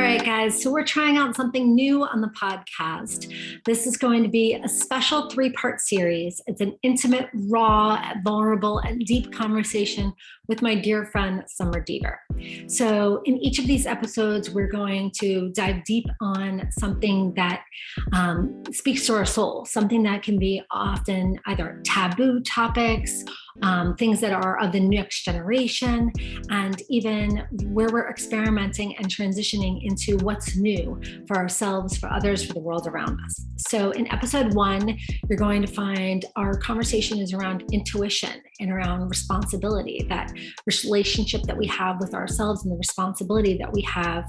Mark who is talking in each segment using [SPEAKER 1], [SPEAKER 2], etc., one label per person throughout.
[SPEAKER 1] right, guys, so we're trying out something new on the podcast. This is going to be a special 3-part series. It's an intimate, raw, vulnerable, and deep conversation with my dear friend, Summer Deaver. So in each of these episodes, we're going to dive deep on something that speaks to our soul, something that can be often either taboo topics, things that are of the next generation, and even where we're experimenting and transitioning into what's new for ourselves, for others, for the world around us. So in episode 1, you're going to find our conversation is around intuition and around responsibility, that relationship that we have with ourselves and the responsibility that we have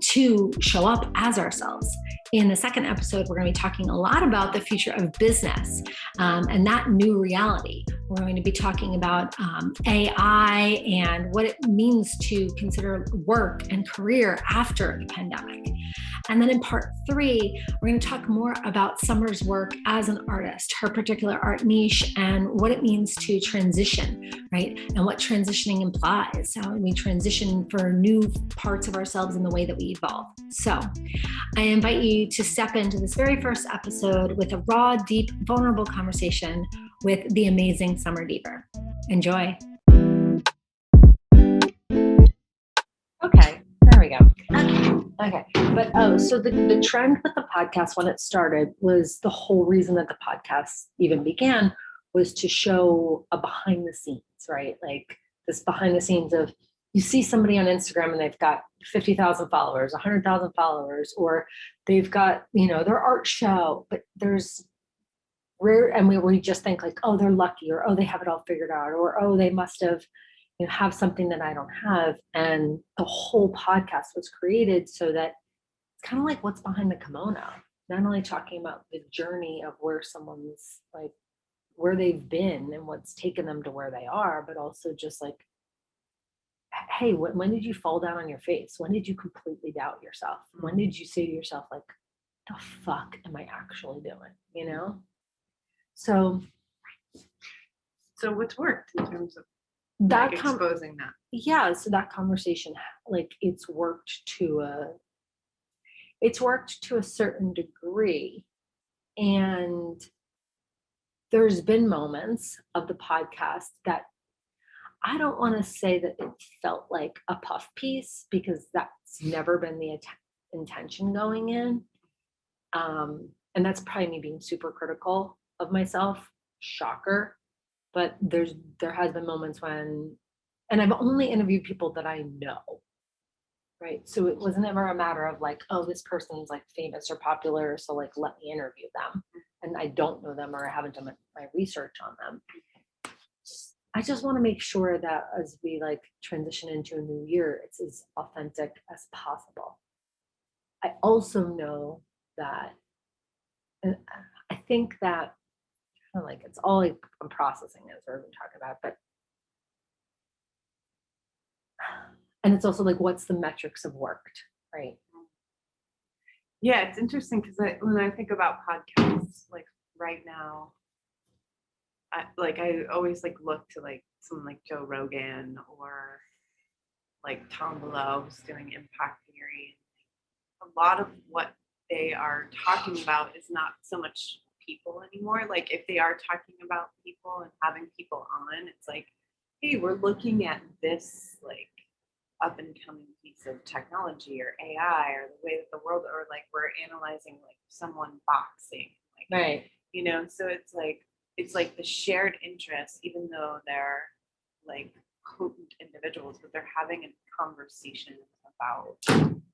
[SPEAKER 1] to show up as ourselves. In the second episode, we're going to be talking a lot about the future of business and that new reality. We're going to be talking about AI and what it means to consider work and career after the pandemic. And then in part 3, we're going to talk more about Summer's work as an artist, her particular art niche, and what it means to transition, right? And what transitioning implies, how we transition for new parts of ourselves in the way that we evolve. So I invite you to step into this very first episode with a raw, deep, vulnerable conversation with the amazing Summer Deaver. Enjoy. Okay, there we go. Okay, but so the trend with the podcast when it started was the whole reason that the podcast even began was to show a behind the scenes, right? Like this behind the scenes of you see somebody on Instagram and they've got 50,000 followers, 100,000 followers, or they've got, their art show, but there's rare, and we just think like, oh, they're lucky, or oh, they have it all figured out, or oh, they must have have something that I don't have. And the whole podcast was created so that it's kind of like what's behind the kimono, not only talking about the journey of where someone's like, where they've been and what's taken them to where they are, but also just like, hey, when did you fall down on your face? When did you completely doubt yourself? When did you say to yourself, like, the fuck am I actually doing? So
[SPEAKER 2] what's worked in terms of
[SPEAKER 1] that
[SPEAKER 2] exposing that?
[SPEAKER 1] Yeah, so that conversation, like it's worked to a certain degree, and there's been moments of the podcast that I don't want to say that it felt like a puff piece, because that's never been the intention going in, and that's probably me being super critical of myself. Shocker. But there has been moments when, and I've only interviewed people that I know, right? So it was never a matter of like, oh, this person's like famous or popular, so like let me interview them, and I don't know them or I haven't done my research on them. I just want to make sure that as we like transition into a new year, it's as authentic as possible. I also know that, and I think that like it's all like I'm processing as we're talking about, but and it's also like what's the metrics of worked, right?
[SPEAKER 2] Yeah, it's interesting because when I think about podcasts, like right now, I always like look to like someone like Joe Rogan or like Tom Below who's doing impact theory. A lot of what they are talking about is not so much people anymore. Like if they are talking about people and having people on, it's like, hey, we're looking at this like up and coming piece of technology or AI or the way that the world, or like we're analyzing like someone boxing, like,
[SPEAKER 1] right?
[SPEAKER 2] So it's like the shared interest, even though they're like potent individuals, but they're having a conversation about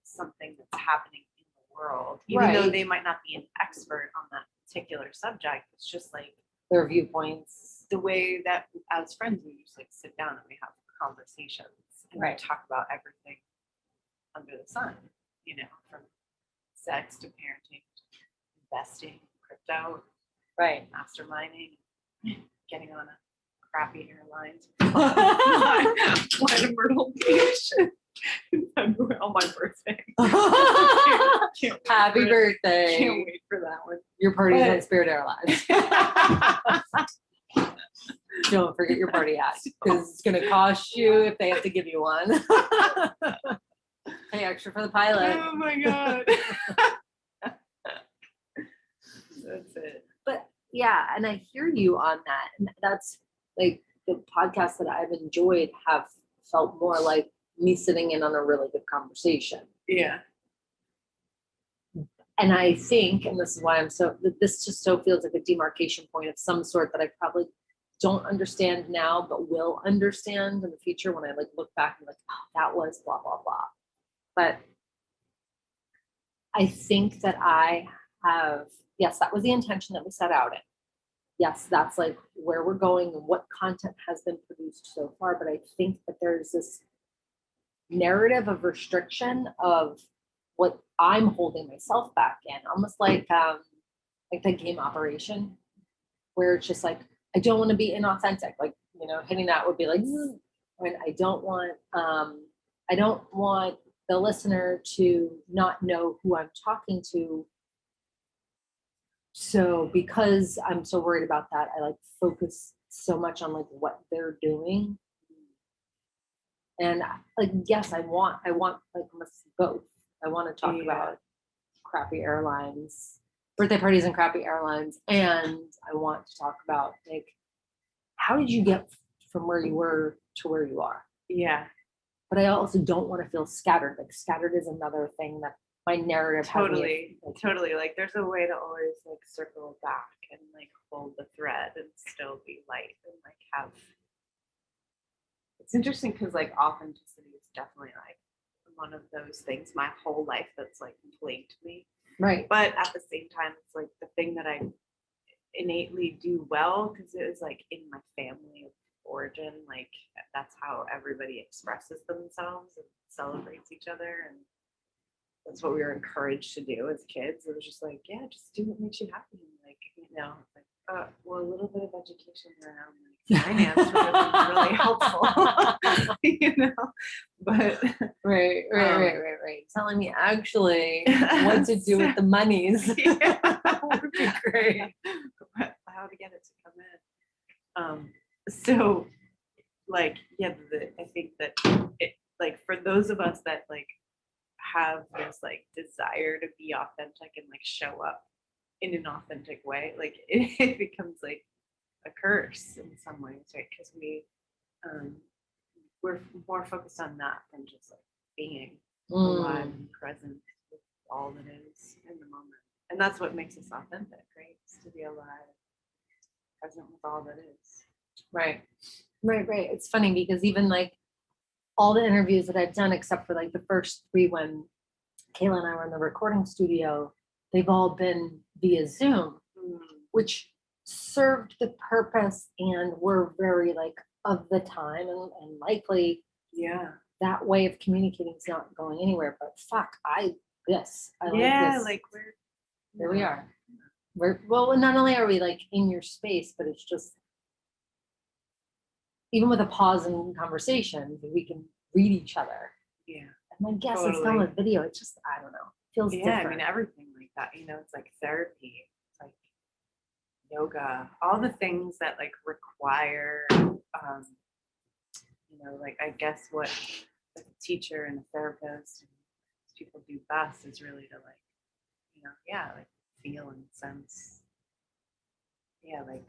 [SPEAKER 2] something that's happening in the world, even though they might not be an expert on that particular subject. It's just like
[SPEAKER 1] their viewpoints,
[SPEAKER 2] the way that as friends we just like sit down and we have conversations and we talk about everything under the sun, from sex to parenting, investing, crypto, masterminding, getting on a crappy airline fly to Myrtle Beach in February on my birthday.
[SPEAKER 1] Happy birthday.
[SPEAKER 2] Can't wait for that one.
[SPEAKER 1] Your party's at Spirit Airlines. Don't forget your party hat, because it's going to cost you if they have to give you one. pay extra for the pilot.
[SPEAKER 2] Oh my God. That's it.
[SPEAKER 1] But yeah, and I hear you on that. And that's like the podcasts that I've enjoyed have felt more like me sitting in on a really good conversation.
[SPEAKER 2] Yeah.
[SPEAKER 1] And I think, and this is why this just so feels like a demarcation point of some sort that I probably don't understand now, but will understand in the future when I like look back and like, oh, that was blah, blah, blah. But I think that I have, yes, that was the intention that we set out in. Yes, that's like where we're going and what content has been produced so far. But I think that there's this narrative of restriction of what I'm holding myself back in, almost like the game Operation, where it's just like, I don't want to be inauthentic. Like, hitting that would be like, and I don't want the listener to not know who I'm talking to. So because I'm so worried about that, I like focus so much on like what they're doing. And like, yes, I want like both. I want to talk about crappy airlines, birthday parties and crappy airlines. And I want to talk about like, how did you get from where you were to where you are?
[SPEAKER 2] Yeah.
[SPEAKER 1] But I also don't want to feel scattered. Like scattered is another thing that my narrative
[SPEAKER 2] totally. Like there's a way to always like circle back and like hold the thread and still be light and like have. It's interesting because like authenticity is definitely like one of those things my whole life that's like plagued me.
[SPEAKER 1] Right.
[SPEAKER 2] But at the same time, it's like the thing that I innately do well because it was like in my family of origin. Like that's how everybody expresses themselves and celebrates each other, and that's what we were encouraged to do as kids. It was just like, yeah, just do what makes you happy. Like, like, well, a little bit of education around like finance would be really helpful, But
[SPEAKER 1] right. Telling me actually what to do with the monies would be great.
[SPEAKER 2] How to get it to come in. So, like, yeah, I think that it, like, for those of us that like have this like desire to be authentic and like show up in an authentic way, like it becomes like a curse in some ways, right? Because we're more focused on that than just like being alive and present with all that is in the moment. And that's what makes us authentic, right? Is to be alive, present with all that is.
[SPEAKER 1] Right. It's funny because even like all the interviews that I've done, except for like the first 3 when Kayla and I were in the recording studio, they've all been via Zoom, which served the purpose and were very like of the time and likely that way of communicating is not going anywhere. But fuck, I like this.
[SPEAKER 2] Like
[SPEAKER 1] here we are. Well, not only are we like in your space, but it's just even with a pause in conversation, we can read each other.
[SPEAKER 2] Yeah.
[SPEAKER 1] And I guess it's done with video. It's just, I don't know, feels different.
[SPEAKER 2] I mean, everything like that, it's like therapy, it's like yoga, all the things that like require, like I guess what a teacher and a therapist and people do best is really to like, like feel and sense. Yeah, like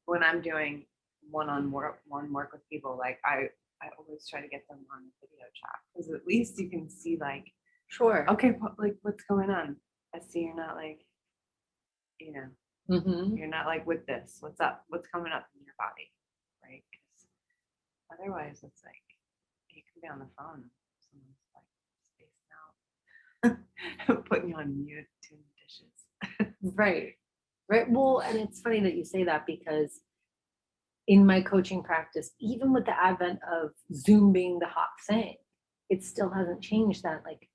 [SPEAKER 2] when I'm doing one-on-one work with people, like I always try to get them on a video chat because at least you can see like,
[SPEAKER 1] sure,
[SPEAKER 2] okay, like what's going on. I see you're not like, you're not like with this. What's up? What's coming up in your body, right? Because otherwise, it's like you can be on the phone. Someone's like spacing out, putting you on mute, doing dishes.
[SPEAKER 1] Right. Well, and it's funny that you say that because in my coaching practice, even with the advent of Zoom being the hot thing, it still hasn't changed that. Like,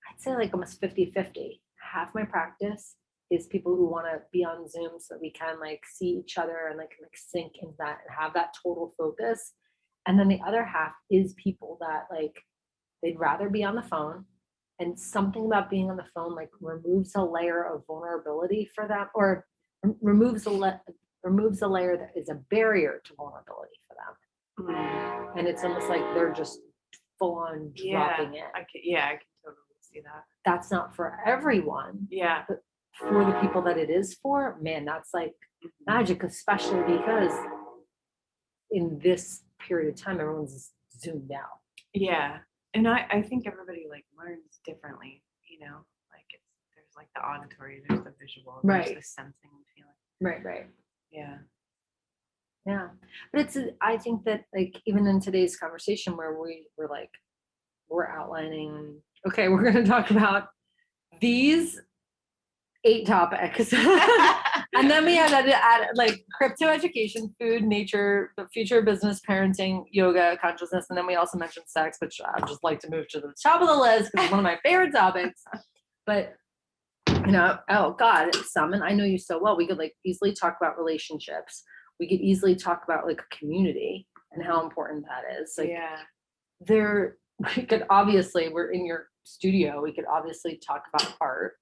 [SPEAKER 1] I'd say like almost 50-50. Half my practice is people who want to be on Zoom so we can like see each other and like sync into that and have that total focus. And then the other half is people that like, they'd rather be on the phone, and something about being on the phone like removes a layer of vulnerability for them, or removes a layer that is a barrier to vulnerability for them. And it's almost like they're just full on dropping it.
[SPEAKER 2] I can see that.
[SPEAKER 1] that's not for everyone.
[SPEAKER 2] Yeah.
[SPEAKER 1] But for the people that it is for, man, that's like magic, especially because in this period of time, everyone's zoomed out.
[SPEAKER 2] Yeah. And I think everybody like learns differently, like there's like the auditory, there's the visual, there's
[SPEAKER 1] Right.
[SPEAKER 2] the sensing and feeling.
[SPEAKER 1] Right.
[SPEAKER 2] Yeah.
[SPEAKER 1] Yeah. But I think that like even in today's conversation where we're outlining, okay, we're going to talk about these 8 topics. And then we had add like crypto education, food, nature, the future of business, parenting, yoga, consciousness. And then we also mentioned sex, which I would just like to move to the top of the list because it's one of my favorite topics. But, oh God, and I know you so well. We could like easily talk about relationships. We could easily talk about like a community and how important that is. Like, we could obviously, we're in your studio. We could obviously talk about art.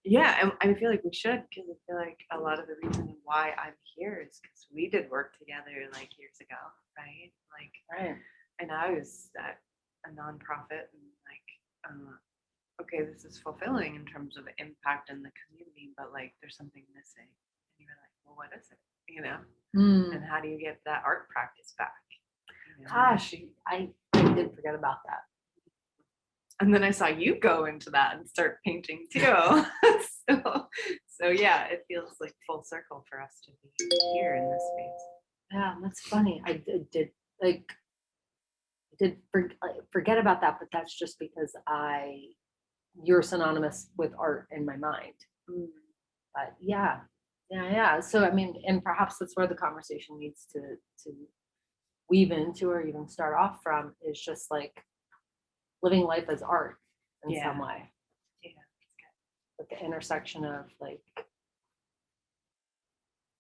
[SPEAKER 2] Yeah, and I feel like we should, because I feel like a lot of the reason why I'm here is because we did work together like years ago, right? Like,
[SPEAKER 1] Right.
[SPEAKER 2] And I was at a nonprofit, and like, okay, this is fulfilling in terms of impact in the community, but like, there's something missing. And you were like, well, what is it? And how do you get that art practice back?
[SPEAKER 1] Gosh, I did forget about that.
[SPEAKER 2] And then I saw you go into that and start painting too. so yeah, it feels like full circle for us to be here in this space.
[SPEAKER 1] Yeah, that's funny. I did forget about that, but that's just because you're synonymous with art in my mind. But yeah. So I mean, and perhaps that's where the conversation needs to weave into, or even start off from, is just like living life as art in some way.
[SPEAKER 2] Yeah.
[SPEAKER 1] With the intersection of like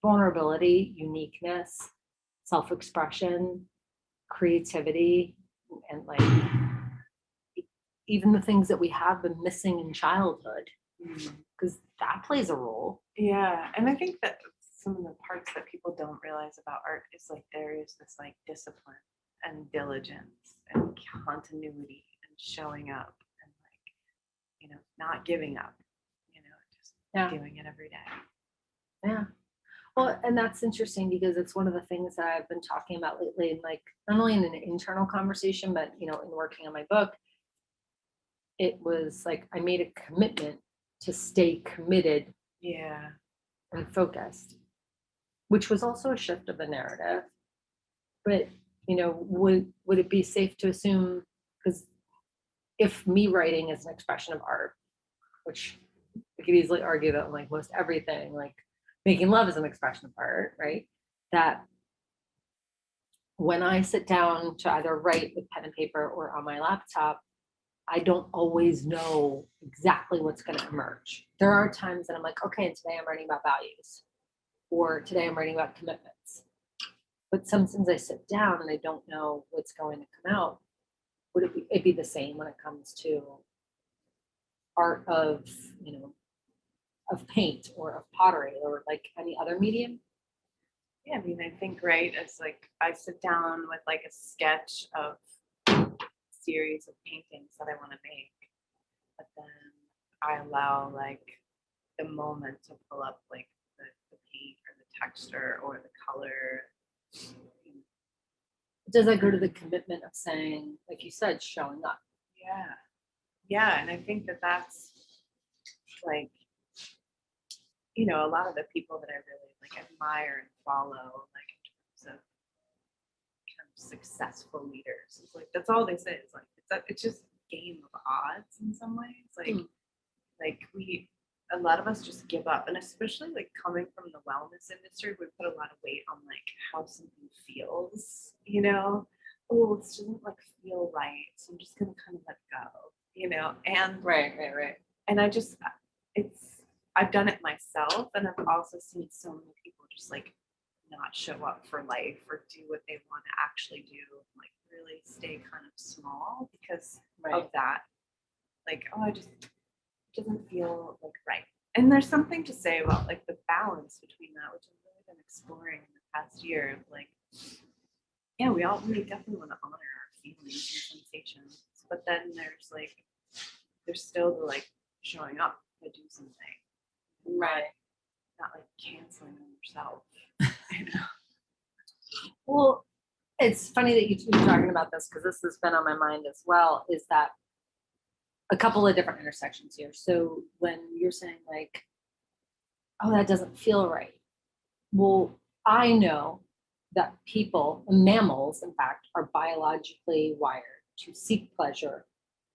[SPEAKER 1] vulnerability, uniqueness, self-expression, creativity, and like even the things that we have been missing in childhood, because that plays a role.
[SPEAKER 2] Yeah, and I think that some of the parts that people don't realize about art is like there is this like discipline and diligence and continuity and showing up and like, not giving up, just doing it every day.
[SPEAKER 1] Yeah. Well, and that's interesting because it's one of the things that I've been talking about lately, and like not only in an internal conversation, but in working on my book. It was like I made a commitment to stay committed, and focused, which was also a shift of the narrative. But would it be safe to assume, because if me writing is an expression of art, which we could easily argue that like most everything, like making love is an expression of art, right? That when I sit down to either write with pen and paper or on my laptop, I don't always know exactly what's going to emerge. There are times that I'm like, okay, and today I'm writing about values, or today I'm writing about commitments. But sometimes I sit down and I don't know what's going to come out. Would it be the same when it comes to art of, of paint or of pottery or like any other medium?
[SPEAKER 2] Yeah, I mean, I think, right, it's like I sit down with like a sketch of series of paintings that I want to make, but then I allow like the moment to pull up like the paint or the texture or the color.
[SPEAKER 1] Does that go to the commitment of saying, like you said, showing up?
[SPEAKER 2] Yeah, and I think that that's like, a lot of the people that I really like admire and follow, like in terms of kind of successful leaders, it's like that's all they say. It's like it's just a game of odds in some ways. Like a lot of us just give up, and especially like coming from the wellness industry, we put a lot of weight on like how something feels. Oh, this doesn't like feel right, so I'm just gonna kind of let go. And
[SPEAKER 1] Right.
[SPEAKER 2] And I've done it myself, and I've also seen so many people just like not show up for life or do what they want to actually do, like really stay kind of small because of that. Like, oh, it doesn't feel like right. And there's something to say about like the balance between that, which I've really been exploring in the past year. Of like, yeah, we definitely want to honor our feelings and sensations, but then there's like there's still the like showing up to do something.
[SPEAKER 1] Right.
[SPEAKER 2] Not like canceling on yourself.
[SPEAKER 1] Well, it's funny that you keep talking about this because this has been on my mind as well, is that a couple of different intersections here. So when you're saying like, oh, that doesn't feel right. Well, I know that people, mammals, in fact, are biologically wired to seek pleasure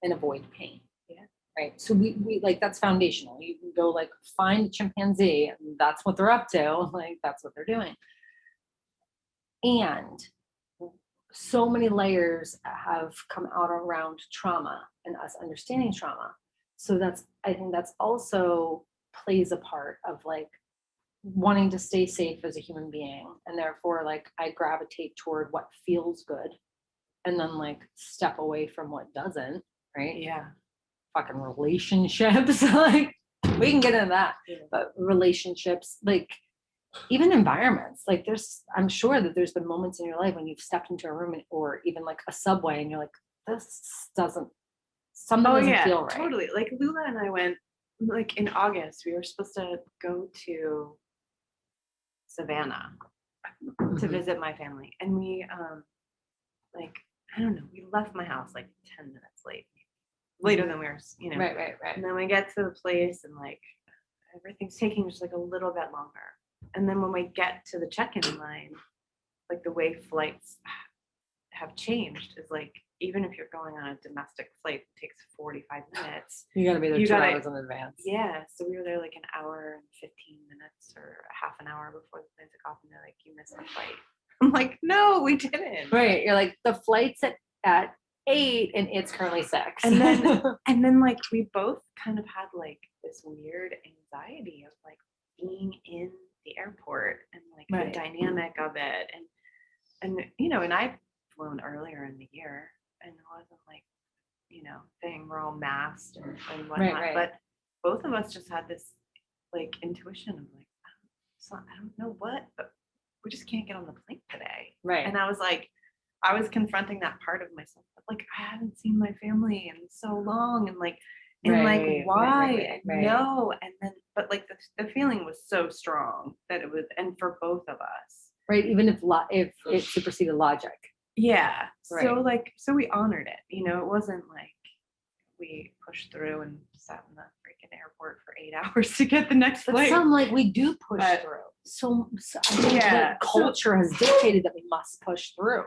[SPEAKER 1] and avoid pain.
[SPEAKER 2] Yeah.
[SPEAKER 1] Right. So we like, that's foundational. You can go like find a chimpanzee and that's what they're up to. Like that's what they're doing. And so many layers have come out around trauma and us understanding trauma. So I think that's also plays a part of like wanting to stay safe as a human being. And therefore, like I gravitate toward what feels good and then like step away from what doesn't, right?
[SPEAKER 2] Yeah.
[SPEAKER 1] Fucking relationships. Like we can get into that.
[SPEAKER 2] Yeah.
[SPEAKER 1] But relationships, like even environments, like I'm sure that there's been moments in your life when you've stepped into a room or even like a subway and you're like, something doesn't feel right.
[SPEAKER 2] Totally. Like Lula and I went like in August, we were supposed to go to Savannah to visit my family. And we like, I don't know, we left my house like 10 minutes later than we were,
[SPEAKER 1] Right.
[SPEAKER 2] And then we get to the place and like everything's taking just like a little bit longer. And then when we get to the check-in line, like the way flights have changed is like, even if you're going on a domestic flight, it takes 45 minutes.
[SPEAKER 1] You gotta be there 2 hours in advance.
[SPEAKER 2] Yeah. So we were there like an hour and 15 minutes or half an hour before the plane took off, and they're like, you missed the flight. I'm like, no, we didn't.
[SPEAKER 1] Right. You're like, the flight's at 8 and it's currently 6.
[SPEAKER 2] And then like we both kind of had like this weird anxiety of like being in the airport and like the dynamic of it. And and I've flown earlier in the year and it wasn't like, thing, we're all masked and whatnot.
[SPEAKER 1] Right.
[SPEAKER 2] But both of us just had this like intuition of like, I don't know what, but we just can't get on the plane today.
[SPEAKER 1] Right.
[SPEAKER 2] And I was confronting that part of myself. But like, I haven't seen my family in so long. And like, why? No. And then, but like the feeling was so strong that it was, and for both of us.
[SPEAKER 1] Right. Even if it superseded logic.
[SPEAKER 2] Yeah.
[SPEAKER 1] Right.
[SPEAKER 2] So we honored it. It wasn't like we pushed through and sat in the freaking airport for 8 hours to get the next flight.
[SPEAKER 1] Some like we do push through. So I think that culture has dictated that we must push through.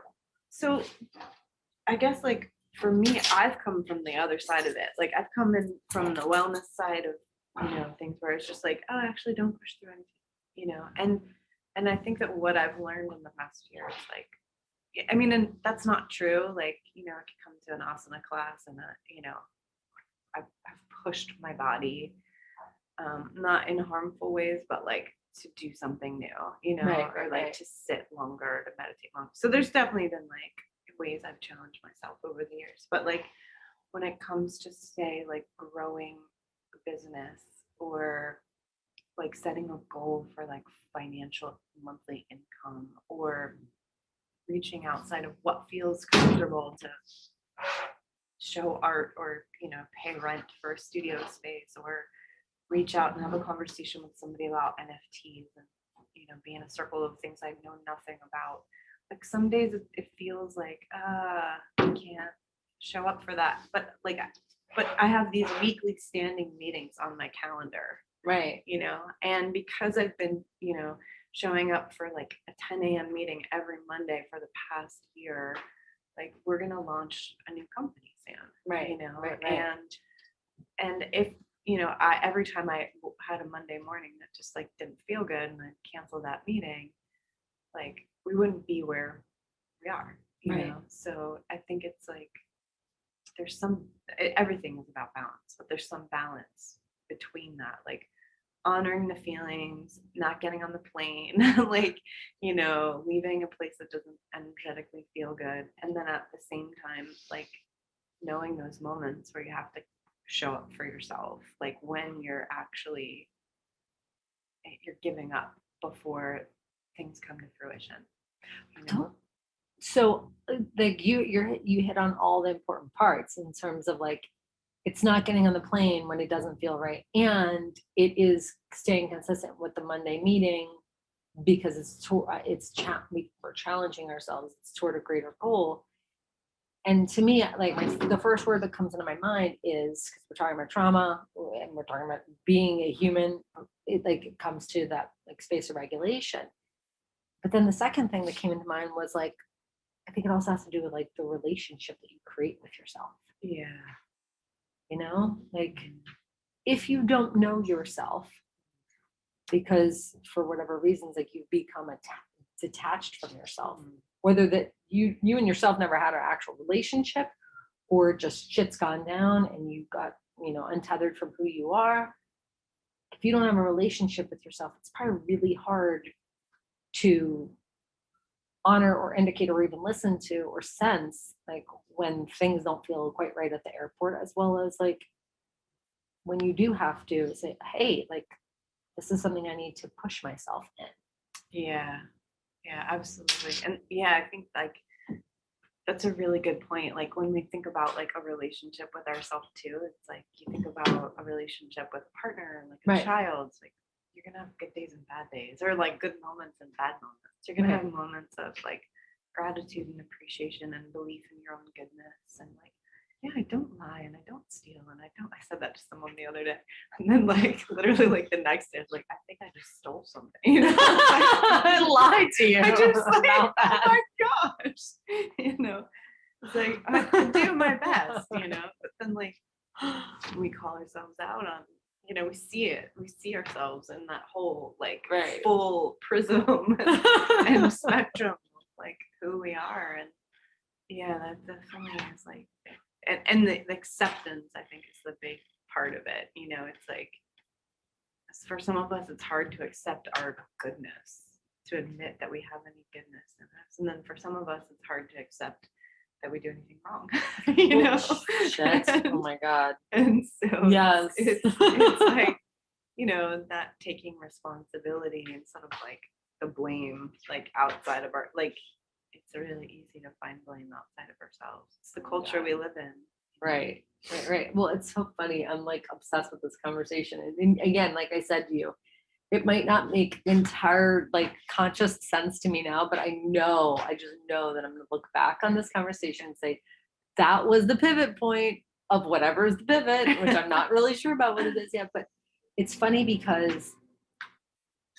[SPEAKER 2] So I guess like for me, I've come from the other side of it. Like I've come in from the wellness side of things where it's just like, oh, actually don't push through anything, and I think that what I've learned in the past year is like, I mean, and that's not true. Like, I could come to an asana class and, I've pushed my body, not in harmful ways, but like to do something new, or like to sit longer, to meditate longer. So there's definitely been like ways I've challenged myself over the years. But like when it comes to say like growing a business or like setting a goal for like financial monthly income or reaching outside of what feels comfortable to show art or pay rent for a studio space or reach out and have a conversation with somebody about NFTs and be in a circle of things I know nothing about. Like some days it feels like I can't show up for that, but I have these weekly standing meetings on my calendar,
[SPEAKER 1] right?
[SPEAKER 2] And because I've been showing up for like a 10 a.m. meeting every Monday for the past year, like we're gonna launch a new company soon,
[SPEAKER 1] right?
[SPEAKER 2] Right. And if every time I had a Monday morning that just like didn't feel good and I canceled that meeting, like we wouldn't be where we are, you know. So I think it's like there's everything is about balance, but there's some balance between that, like honoring the feelings, not getting on the plane, like, leaving a place that doesn't energetically feel good. And then at the same time, like knowing those moments where you have to show up for yourself, like when you're giving up before things come to fruition.
[SPEAKER 1] So like you hit on all the important parts in terms of like it's not getting on the plane when it doesn't feel right. And it is staying consistent with the Monday meeting because we're challenging ourselves. It's toward a greater goal. And to me, like the first word that comes into my mind is, because we're talking about trauma and we're talking about being a human, it comes to that like space of regulation. But then the second thing that came into mind was like, I think it also has to do with like the relationship that you create with yourself.
[SPEAKER 2] Yeah.
[SPEAKER 1] You know, like if you don't know yourself, because for whatever reasons, like you've become detached from yourself, whether that you and yourself never had an actual relationship, or just shit's gone down and you got, untethered from who you are. If you don't have a relationship with yourself, it's probably really hard to honor or indicate or even listen to or sense like when things don't feel quite right at the airport, as well as like when you do have to say, hey, like this is something I need to push myself in.
[SPEAKER 2] Yeah, absolutely. And yeah, I think like that's a really good point. Like when we think about like a relationship with ourselves too, it's like you think about a relationship with a partner, like a
[SPEAKER 1] Right.
[SPEAKER 2] child, it's like you're gonna have good days and bad days, or like good moments and bad moments. You're gonna
[SPEAKER 1] Right.
[SPEAKER 2] have moments of like gratitude and appreciation and belief in your own goodness, and like, yeah, I don't lie and I don't steal and I said that to someone the other day, and then like literally like the next day I was like, I think I just stole something.
[SPEAKER 1] I lied to you.
[SPEAKER 2] I just like,
[SPEAKER 1] about that.
[SPEAKER 2] oh my gosh, it's like I do my best, but then like we call ourselves out on, we see ourselves in that whole like
[SPEAKER 1] Right.
[SPEAKER 2] full prism and spectrum of like who we are. And yeah, that definitely is like, and the acceptance, I think, is the big part of it. It's like for some of us it's hard to accept our goodness, to admit that we have any goodness in us, and then for some of us it's hard to accept that we do anything wrong.
[SPEAKER 1] Shit. Oh my god.
[SPEAKER 2] And so
[SPEAKER 1] yes,
[SPEAKER 2] it's like, that taking responsibility instead of like the blame, like outside of our, like it's really easy to find blame outside of ourselves. It's the culture we live in.
[SPEAKER 1] Right. Well, it's so funny. I'm like obsessed with this conversation. And again, like I said to you, it might not make entire like conscious sense to me now, but I just know that I'm going to look back on this conversation and say, that was the pivot point of whatever is the pivot, which I'm not really sure about what it is yet. But it's funny because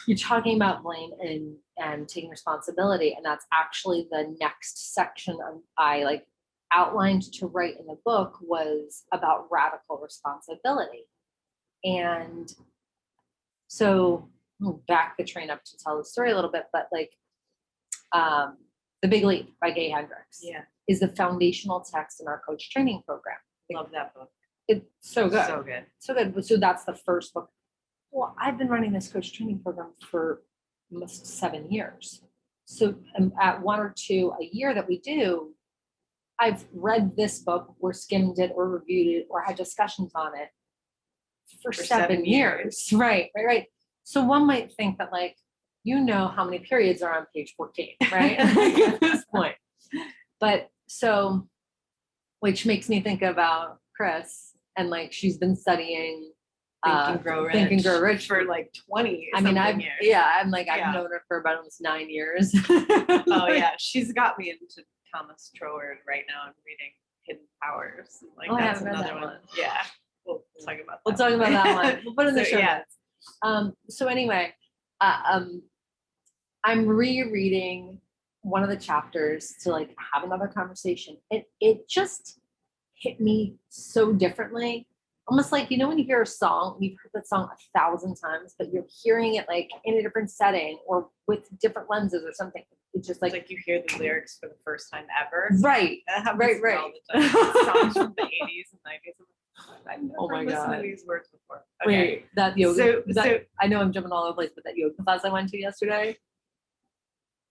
[SPEAKER 1] you're talking about blame and taking responsibility. And that's actually the next section I like outlined to write in the book, was about radical responsibility. And so we'll back the train up to tell the story a little bit, but like The Big Leap by Gay Hendricks is the foundational text in our coach training program.
[SPEAKER 2] Love that book.
[SPEAKER 1] It's so good.
[SPEAKER 2] So good.
[SPEAKER 1] So that's the first book. Well, I've been running this coach training program for almost 7 years. So at 1 or 2 a year that we do, I've read this book or skimmed it or reviewed it or had discussions on it for 7 years. Right. So one might think that like, how many periods are on page 14, right? At this point. But so, which makes me think about Chris, and like she's been studying
[SPEAKER 2] Think and Grow Rich
[SPEAKER 1] for
[SPEAKER 2] like 20 years.
[SPEAKER 1] I'm like, I've known her for about almost 9 years.
[SPEAKER 2] Oh yeah, she's got me into Thomas Troward right now. I'm reading Hidden Powers. Like that's another one. Yeah, we'll talk about that
[SPEAKER 1] one. We'll put it in the show notes. So anyway, I'm rereading one of the chapters to like have another conversation. It just hit me so differently. Almost like, when you hear a song, you've heard that song 1,000 times, but you're hearing it like in a different setting or with different lenses or something. It's just like
[SPEAKER 2] you hear the lyrics for the first time ever.
[SPEAKER 1] Right.
[SPEAKER 2] That happens all the time. Songs from the 80s and 90s. I've never listened to these words before. Okay.
[SPEAKER 1] Wait, that yoga. I know I'm jumping all over the place, but that yoga class I went to yesterday,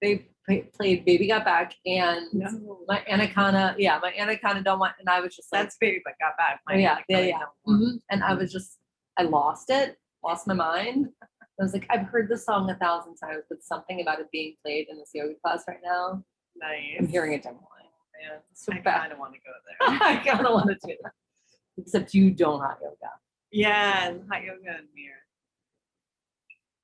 [SPEAKER 1] they played Baby Got Back and my Anaconda Don't Want, and I was just like,
[SPEAKER 2] that's Baby Got Back.
[SPEAKER 1] And I was just, I lost my mind. I was like, I've heard the song 1,000 times, but something about it being played in this yoga class right now.
[SPEAKER 2] Nice.
[SPEAKER 1] I'm hearing it differently.
[SPEAKER 2] Yeah, so I kind of want to go there.
[SPEAKER 1] I kind of want to do that.
[SPEAKER 3] except you don't hot yoga.
[SPEAKER 2] Yeah, and hot yoga and mirror.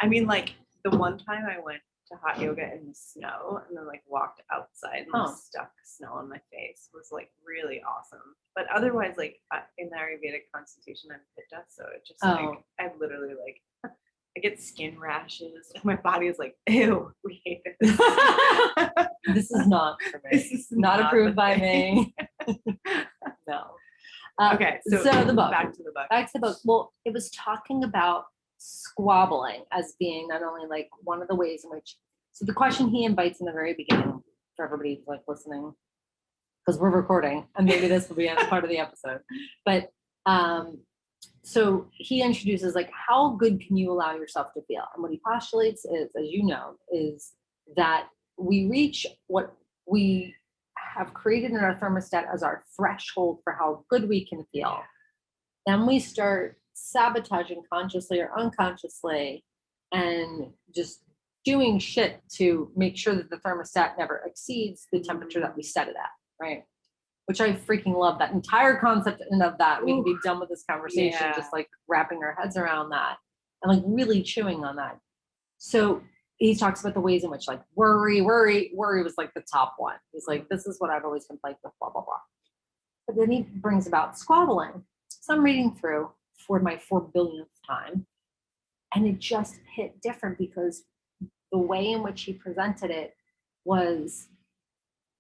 [SPEAKER 2] I mean, like the one time I went to hot yoga in the snow and then like walked outside and like, stuck snow on my face was like really awesome. But otherwise, like in the Ayurvedic consultation, I'm pitta, so it just like I literally like I get skin rashes. My body is like, ew, we hate this.
[SPEAKER 3] This is not for me.
[SPEAKER 2] This is
[SPEAKER 3] not approved by me. No.
[SPEAKER 2] Okay, so
[SPEAKER 3] the book.
[SPEAKER 2] Back to the book.
[SPEAKER 3] Back to the book. Well, it was talking about squabbling as being not only like one of the ways in which, so the question he invites in the very beginning for everybody who's like listening, because we're recording and maybe this will be a part of the episode, but so he introduces like how good can you allow yourself to feel, and what he postulates is, as you know, is that we reach what we have created in our thermostat as our threshold for how good we can feel. Then we start sabotaging consciously or unconsciously and just doing shit to make sure that the thermostat never exceeds the temperature that we set it at, right? Which I freaking love that entire concept and of that. We can be done with this conversation, just like wrapping our heads around that and like really chewing on that. So he talks about the ways in which like worry was like the top one. He's like, this is what I've always been plagued with, blah, blah, blah. But then he brings about squabbling. So I'm reading through for my 4 billionth time, and it just hit different because the way in which he presented it was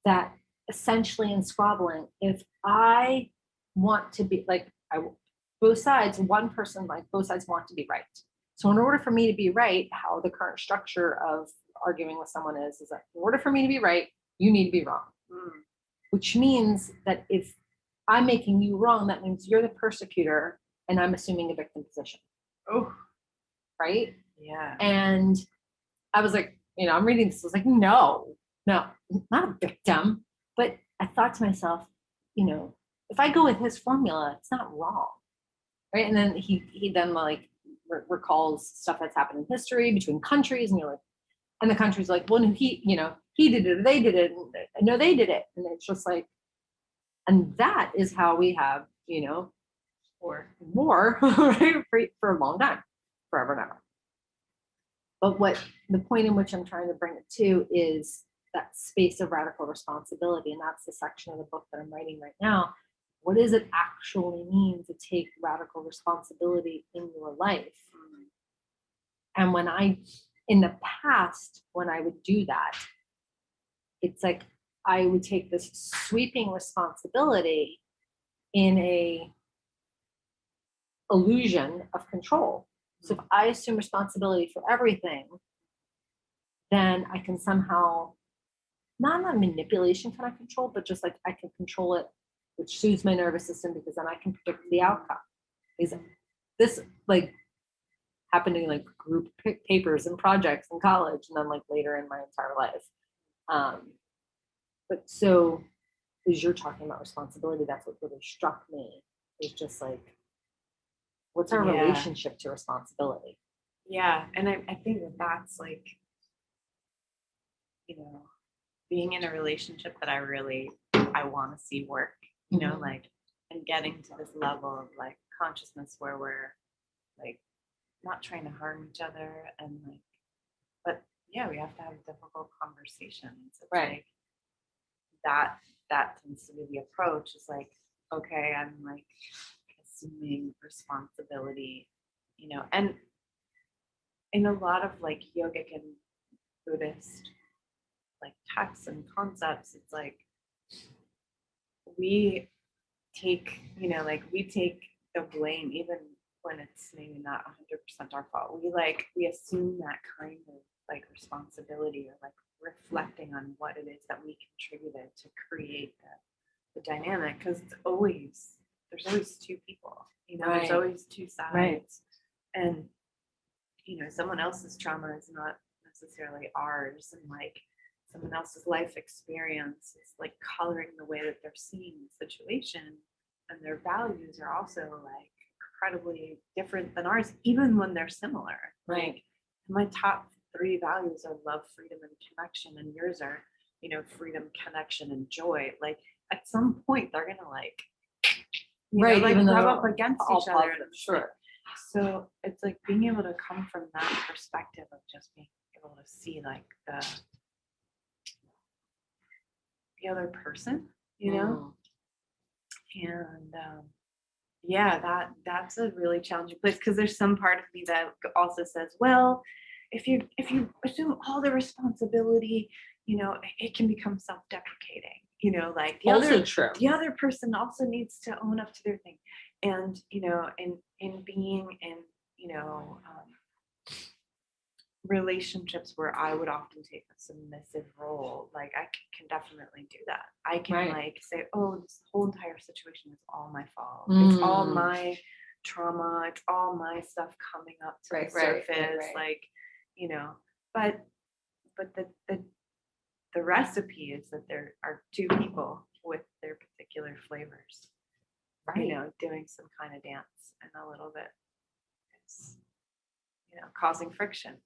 [SPEAKER 3] that essentially in squabbling, if I want to be like, both sides, one person, like both sides want to be right. So in order for me to be right, how the current structure of arguing with someone is that in order for me to be right, you need to be wrong. Which means that if I'm making you wrong, that means you're the persecutor and I'm assuming a victim position.
[SPEAKER 2] Oh,
[SPEAKER 3] right?
[SPEAKER 2] Yeah.
[SPEAKER 3] And I was like, I'm reading this. I was like, no, not a victim. But I thought to myself, if I go with his formula, it's not wrong. Right. And then he then like recalls stuff that's happened in history between countries. And you're like, and the country's like, well, no, he did it or they did it. And no, they did it. And it's just like, and that is how we have, war right, for a long time, forever and ever. But what the point in which I'm trying to bring it to is that space of radical responsibility. And that's the section of the book that I'm writing right now. What does it actually mean to take radical responsibility in your life? And in the past, when I would do that, it's like I would take this sweeping responsibility in a illusion of control. So if I assume responsibility for everything, then I can somehow, not a manipulation kind of control, but just like I can control it, which soothes my nervous system because then I can predict the outcome. This like happened in like group papers and projects in college, and then like later in my entire life. But so as you're talking about responsibility, that's what really struck me, is just like, what's our relationship to responsibility?
[SPEAKER 2] Yeah. And I think that's like, being in a relationship that I want to see work, like, and getting to this level of like consciousness where we're like not trying to harm each other and like, but yeah, we have to have difficult conversations. It's
[SPEAKER 3] right.
[SPEAKER 2] Like that tends to be the approach. Is like, okay, I'm like assuming responsibility, and in a lot of like yogic and Buddhist like texts and concepts, it's like we take the blame even when it's maybe not 100% our fault. We assume that kind of like responsibility, or like reflecting on what it is that we contributed to create the dynamic, because there's always two people,
[SPEAKER 3] right.
[SPEAKER 2] There's always two sides,
[SPEAKER 3] right.
[SPEAKER 2] And someone else's trauma is not necessarily ours, and like someone else's life experience is like coloring the way that they're seeing the situation, and their values are also like incredibly different than ours, even when they're similar.
[SPEAKER 3] Right.
[SPEAKER 2] Like my top 3 values are love, freedom, and connection, and yours are, freedom, connection, and joy. Like at some point they're gonna like
[SPEAKER 3] Right,
[SPEAKER 2] like
[SPEAKER 3] even
[SPEAKER 2] rub
[SPEAKER 3] though
[SPEAKER 2] up against
[SPEAKER 3] all
[SPEAKER 2] each other.
[SPEAKER 3] positive,
[SPEAKER 2] And it's like,
[SPEAKER 3] sure.
[SPEAKER 2] so it's like being able to come from that perspective of just being able to see like the other person, and yeah, that's a really challenging place, because there's some part of me that also says, well, if you assume all the responsibility, it can become self-deprecating, like
[SPEAKER 3] Also true.
[SPEAKER 2] the other person also needs to own up to their thing, and in being in relationships where I would often take a submissive role, like I can definitely do that. I can like say, oh, this whole entire situation is all my fault. It's all my trauma. It's all my stuff coming up to the surface. Like, but the recipe is that there are two people with their particular flavors, doing some kind of dance, and a little bit is, causing friction.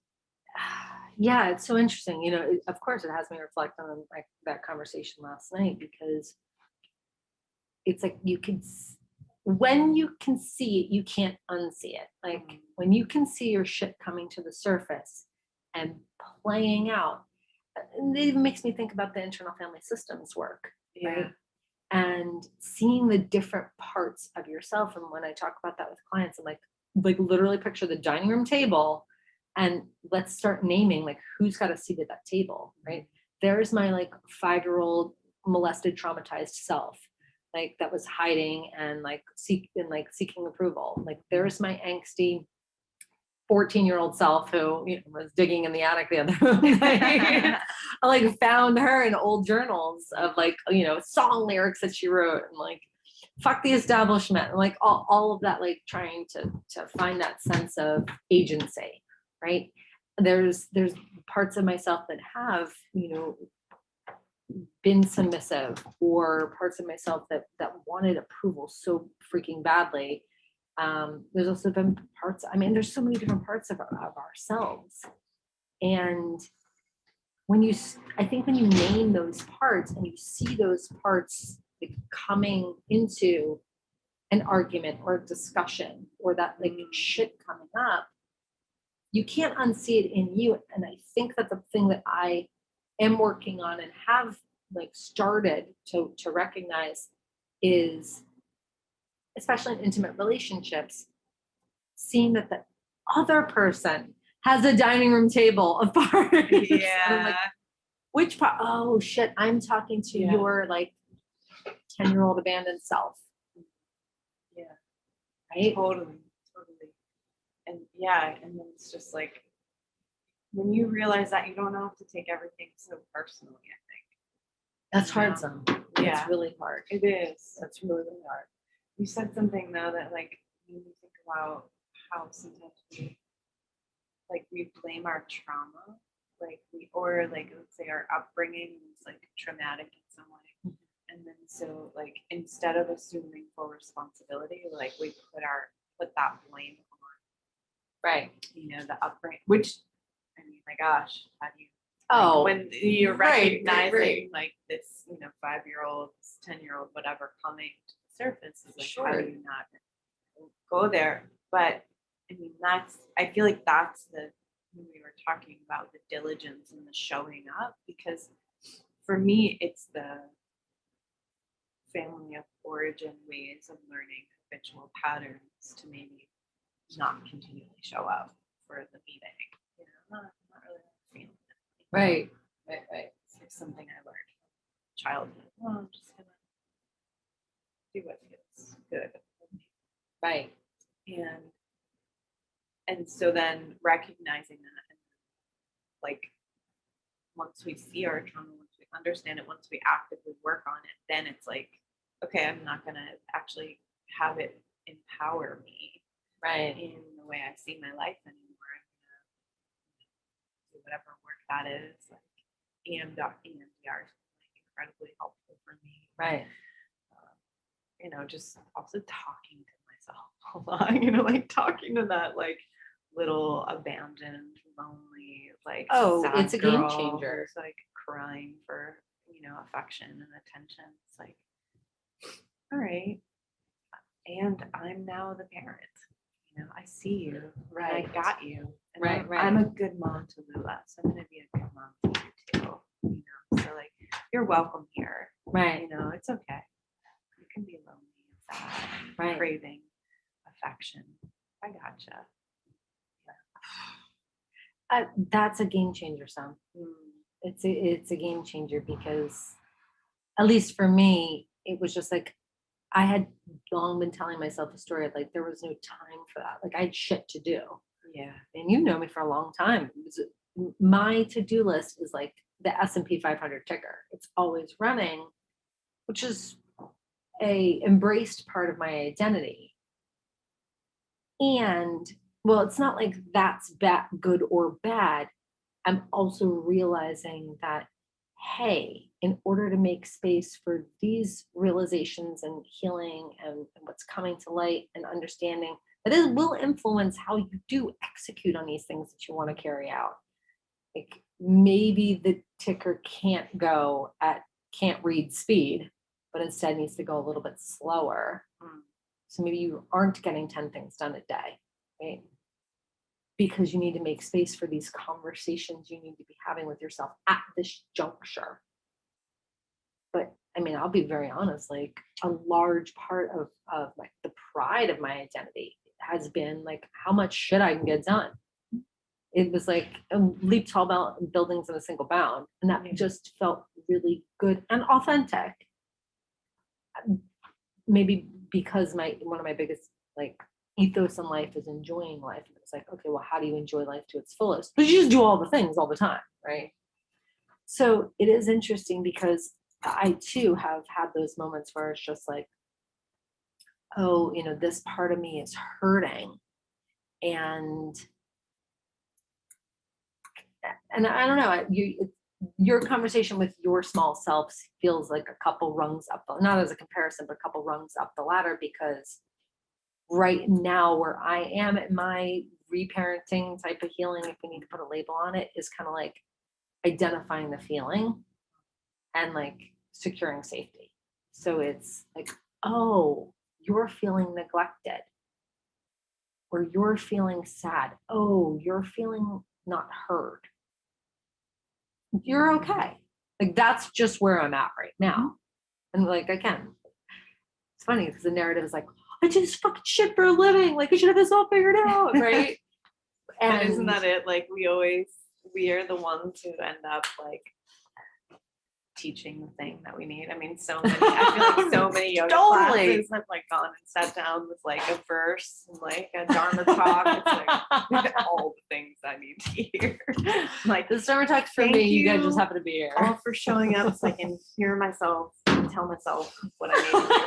[SPEAKER 3] Yeah, it's so interesting. Of course, it has me reflect on like that conversation last night, because it's like when you can see it, you can't unsee it. Like when you can see your shit coming to the surface and playing out, it even makes me think about the internal family systems work, right? And seeing the different parts of yourself. And when I talk about that with clients, I'm like literally picture the dining room table. And let's start naming like who's got a seat at that table, right? There's my like 5-year-old molested, traumatized self, like that was hiding and seeking approval. Like there's my angsty 14-year-old self who was digging in the attic the other night. I like found her in old journals of like song lyrics that she wrote, and like fuck the establishment, and like all of that, like trying to find that sense of agency. Right. There's parts of myself that have, been submissive, or parts of myself that wanted approval so freaking badly. There's also been parts, there's so many different parts of ourselves. And I think when you name those parts and you see those parts like coming into an argument or a discussion, or that like shit coming up, you can't unsee it in you. And I think that the thing that I am working on and have like started to recognize is, especially in intimate relationships, seeing that the other person has a dining room table of parts.
[SPEAKER 2] Yeah.
[SPEAKER 3] And I'm like, which part? Oh shit, I'm talking to your like 10-year-old abandoned self.
[SPEAKER 2] Yeah.
[SPEAKER 3] Right?
[SPEAKER 2] Totally. And and then it's just like, when you realize that, you don't have to take everything so personally, I think.
[SPEAKER 3] That's hard, some.
[SPEAKER 2] Yeah.
[SPEAKER 3] It's really hard.
[SPEAKER 2] It is.
[SPEAKER 3] That's really, really hard.
[SPEAKER 2] You said something though that like made me think about how sometimes we blame our trauma, or let's say our upbringing was like traumatic in some way. And then so like instead of assuming full responsibility, like we put that blame on,
[SPEAKER 3] right,
[SPEAKER 2] the upbringing, which my gosh, how do you when you're recognizing like this 5-year-old, 10-year-old, whatever, coming to the surface, is like, how do you not go there? But I feel like that's when we were talking about the diligence and the showing up, because for me it's the family of origin ways of learning habitual patterns to maybe not continually show up for the meeting. Not really feeling it.
[SPEAKER 3] Right.
[SPEAKER 2] It's like something I learned from childhood. Oh, I'm just gonna do what feels good.
[SPEAKER 3] Right.
[SPEAKER 2] And so then recognizing that, and like once we see our trauma, once we understand it, once we actively work on it, then it's like, okay, I'm not gonna actually have it empower me in the way I see my life anymore. I'm gonna do whatever work that is. Like EMDR is like incredibly helpful for me.
[SPEAKER 3] Right.
[SPEAKER 2] Just also talking to myself a lot, like talking to that like little abandoned, lonely, like sad
[SPEAKER 3] it's a game
[SPEAKER 2] girl
[SPEAKER 3] changer.
[SPEAKER 2] who's like crying for affection and attention. It's like, all right, and I'm now the parent. You know, I see you,
[SPEAKER 3] Right.
[SPEAKER 2] and I got you. And
[SPEAKER 3] Right,
[SPEAKER 2] I'm
[SPEAKER 3] right.
[SPEAKER 2] a good mom to Lula, so I'm gonna be a good mom to you too. You know, so like you're welcome here.
[SPEAKER 3] Right.
[SPEAKER 2] You know, it's okay. You can be lonely and sad,
[SPEAKER 3] Right.
[SPEAKER 2] craving affection. I gotcha.
[SPEAKER 3] That's a game changer, Sam.
[SPEAKER 2] Mm.
[SPEAKER 3] It's a game changer because, at least for me, it was just like I had long been telling myself a story of like there was no time for that. Like I had shit to do.
[SPEAKER 2] Yeah.
[SPEAKER 3] And you know me for a long time. My to-do list is like the S&P 500 ticker. It's always running, which is a embraced part of my identity. And well, it's not like that's bad, good or bad. I'm also realizing that, hey, in order to make space for these realizations and healing and what's coming to light and understanding, that it will influence how you do execute on these things that you want to carry out. Like maybe the ticker can't read speed, but instead needs to go a little bit slower. So maybe you aren't getting 10 things done a day, right? Because you need to make space for these conversations you need to be having with yourself at this juncture. But I mean, I'll be very honest, like a large part of like the pride of my identity has been like how much shit I can get done. It was like a leap tall buildings in a single bound. And that just felt really good and authentic. Maybe because one of my biggest like ethos in life is enjoying life. And it's like, okay, well, how do you enjoy life to its fullest? Because you just do all the things all the time, right? So it is interesting because I too have had those moments where it's just like, oh, you know, this part of me is hurting. And I don't know, your conversation with your small self feels like a couple rungs up, not as a comparison, but a couple rungs up the ladder, because right now where I am at my reparenting type of healing, if we need to put a label on it, is kind of like identifying the feeling and like securing safety. So it's like, oh, you're feeling neglected, or you're feeling sad. Oh, you're feeling not heard. You're okay. Like that's just where I'm at right now. And like, again, it's funny because the narrative is like, I do this fucking shit for a living. Like I should have this all figured out, right?
[SPEAKER 2] And isn't that it? Like we are the ones who end up like teaching the thing that we need. I mean, I feel like so many yoga classes I've like gone and sat down with like a verse and like a Dharma talk. It's like all the things I need to hear. Like
[SPEAKER 3] the Dharma talks for me, you guys just happen to be here.
[SPEAKER 2] All for showing up so I can hear myself and tell myself what I need to